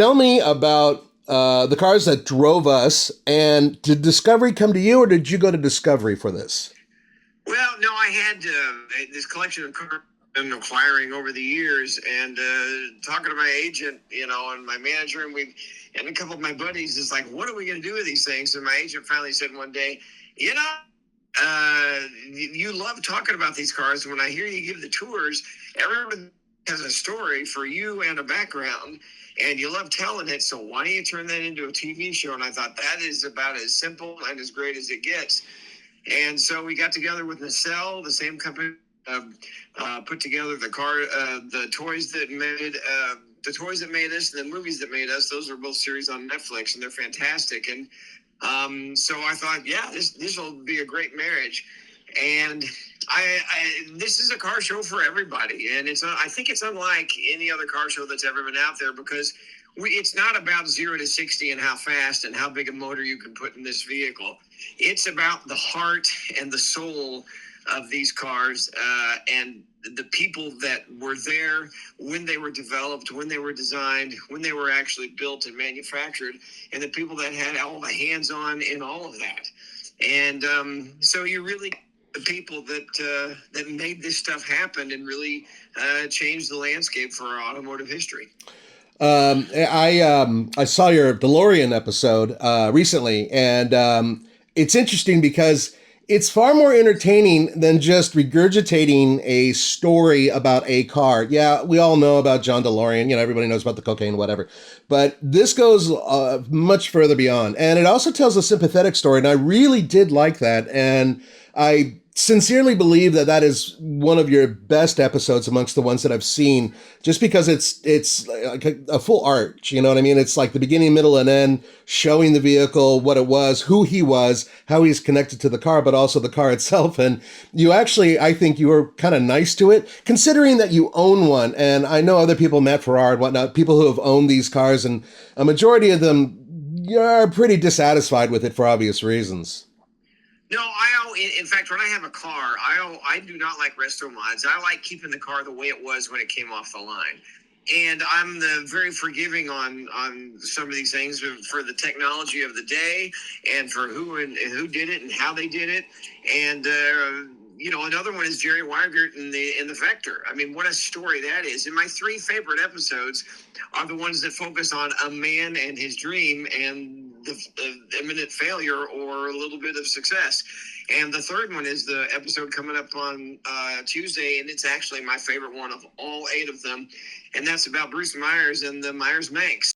Tell me about the cars that drove us. And did Discovery come to you, or did you go to Discovery for this? Well, no, I had this collection of cars I've been acquiring over the years, and talking to my agent, and my manager, and a couple of my buddies is like, what are we going to do with these things? And my agent finally said one day, you know, you love talking about these cars. When I hear you give the tours, everyone has a story for you and a background, and you love telling it. So why don't you turn that into a TV show? And I thought that is about as simple and as great as it gets. And so we got together with Nacelle, the same company, put together the toys that made us, and the movies that made us. Those are both series on Netflix, and they're fantastic. And so I thought, yeah, this will be a great marriage. And this is a car show for everybody, and I think it's unlike any other car show that's ever been out there because it's not about 0 to 60 and how fast and how big a motor you can put in this vehicle. It's about the heart and the soul of these cars, and the people that were there when they were developed, when they were designed, when they were actually built and manufactured, and the people that had all the hands-on in all of that. And so you really the people that made this stuff happen and really changed the landscape for our automotive history. I saw your DeLorean episode recently, and it's interesting because it's far more entertaining than just regurgitating a story about a car. Yeah, we all know about John DeLorean. Everybody knows about the cocaine, whatever. But this goes much further beyond, and it also tells a sympathetic story. And I really did like that, and I sincerely believe that that is one of your best episodes amongst the ones that I've seen, just because it's like a full arch. You know what I mean? It's like the beginning, middle, and end, showing the vehicle, what it was, who he was, how he's connected to the car, but also the car itself. And you actually, I think you were kind of nice to it, considering that you own one. And I know other people, Matt Farrar and whatnot, people who have owned these cars, and a majority of them are pretty dissatisfied with it for obvious reasons. No, in fact, when I have a car, I do not like resto mods. I like keeping the car the way it was when it came off the line. And I'm very forgiving on some of these things for the technology of the day and for who did it and how they did it. And another one is Jerry Weigert in the Vector. I mean, what a story that is. And my three favorite episodes are the ones that focus on a man and his dream and the imminent failure or a little bit of success. And the third one is the episode coming up on Tuesday, and it's actually my favorite one of all 8 of them. And that's about Bruce Myers and the Myers-Manx.